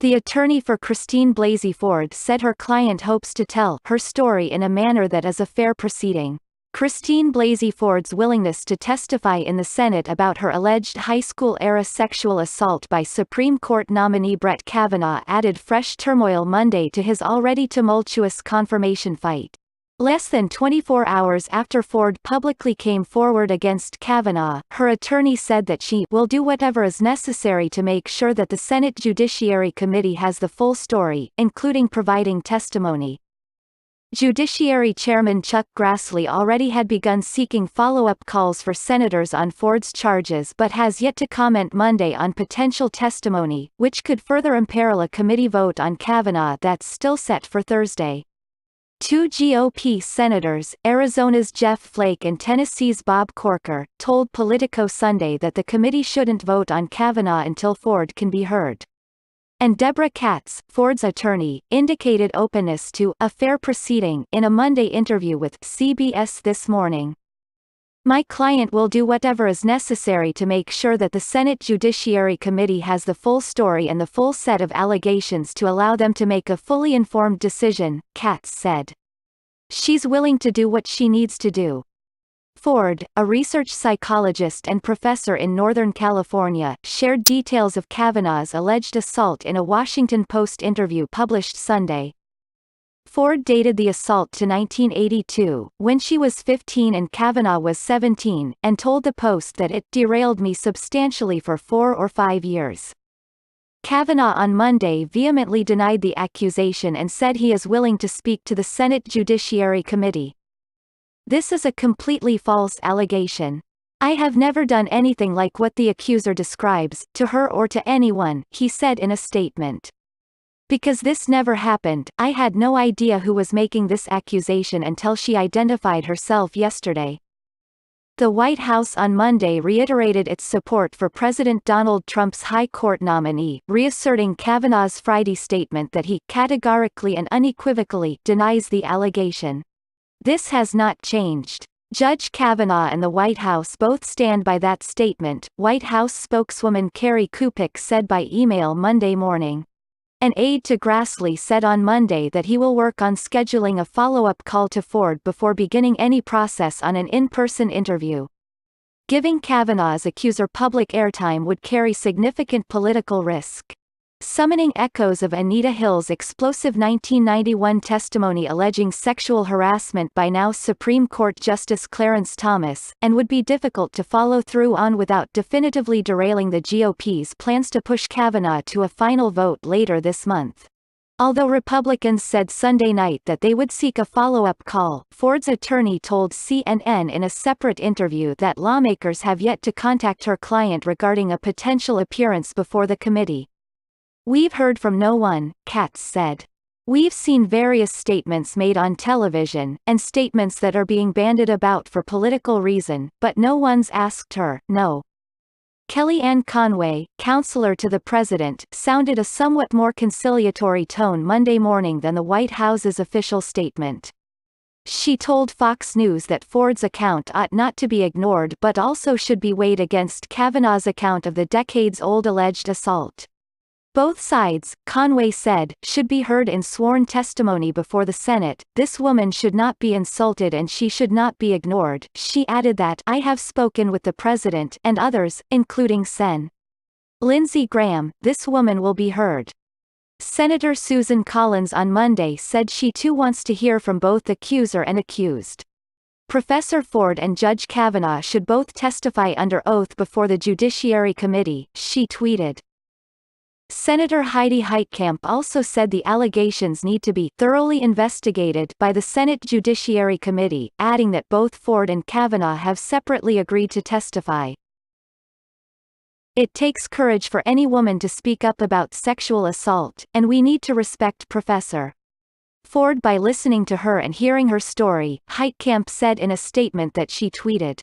The attorney for Christine Blasey Ford said her client hopes to tell her story in a manner that is a fair proceeding. Christine Blasey Ford's willingness to testify in the Senate about her alleged high school-era sexual assault by Supreme Court nominee Brett Kavanaugh added fresh turmoil Monday to his already tumultuous confirmation fight. Less than 24 hours after Ford publicly came forward against Kavanaugh, her attorney said that she will do whatever is necessary to make sure that the Senate Judiciary Committee has the full story, including providing testimony. Judiciary Chairman Chuck Grassley already had begun seeking follow-up calls for senators on Ford's charges but has yet to comment Monday on potential testimony, which could further imperil a committee vote on Kavanaugh that's still set for Thursday. Two GOP senators, Arizona's Jeff Flake and Tennessee's Bob Corker, told Politico Sunday that the committee shouldn't vote on Kavanaugh until Ford can be heard. And Deborah Katz, Ford's attorney, indicated openness to a fair proceeding in a Monday interview with CBS This Morning. My client will do whatever is necessary to make sure that the Senate Judiciary Committee has the full story and the full set of allegations to allow them to make a fully informed decision, Katz said. She's willing to do what she needs to do. Ford, a research psychologist and professor in Northern California, shared details of Kavanaugh's alleged assault in a Washington Post interview published Sunday. Ford dated the assault to 1982, when she was 15 and Kavanaugh was 17, and told the Post that it derailed me substantially for 4 or 5 years. Kavanaugh on Monday vehemently denied the accusation and said he is willing to speak to the Senate Judiciary Committee. This is a completely false allegation. I have never done anything like what the accuser describes, to her or to anyone, he said in a statement. Because this never happened, I had no idea who was making this accusation until she identified herself yesterday. The White House on Monday reiterated its support for President Donald Trump's High Court nominee, reasserting Kavanaugh's Friday statement that he categorically and unequivocally denies the allegation. This has not changed. Judge Kavanaugh and the White House both stand by that statement, White House spokeswoman Carrie Kupik said by email Monday morning. An aide to Grassley said on Monday that he will work on scheduling a follow-up call to Ford before beginning any process on an in-person interview. Giving Kavanaugh's accuser public airtime would carry significant political risk. Summoning echoes of Anita Hill's explosive 1991 testimony alleging sexual harassment by now Supreme Court Justice Clarence Thomas, and would be difficult to follow through on without definitively derailing the GOP's plans to push Kavanaugh to a final vote later this month. Although Republicans said Sunday night that they would seek a follow-up call, Ford's attorney told CNN in a separate interview that lawmakers have yet to contact her client regarding a potential appearance before the committee. We've heard from no one, Katz said. We've seen various statements made on television, and statements that are being bandied about for political reason, but no one's asked her, no. Kellyanne Conway, counselor to the president, sounded a somewhat more conciliatory tone Monday morning than the White House's official statement. She told Fox News that Ford's account ought not to be ignored but also should be weighed against Kavanaugh's account of the decades-old alleged assault. Both sides, Conway said, should be heard in sworn testimony before the Senate. This woman should not be insulted and she should not be ignored. She added that I have spoken with the president and others, including Sen. Lindsey Graham. This woman will be heard. Senator Susan Collins on Monday said she too wants to hear from both accuser and accused. Professor Ford and Judge Kavanaugh should both testify under oath before the Judiciary Committee, she tweeted. Senator Heidi Heitkamp also said the allegations need to be thoroughly investigated by the Senate Judiciary Committee, adding that both Ford and Kavanaugh have separately agreed to testify. It takes courage for any woman to speak up about sexual assault, and we need to respect Professor Ford by listening to her and hearing her story, Heitkamp said in a statement that she tweeted.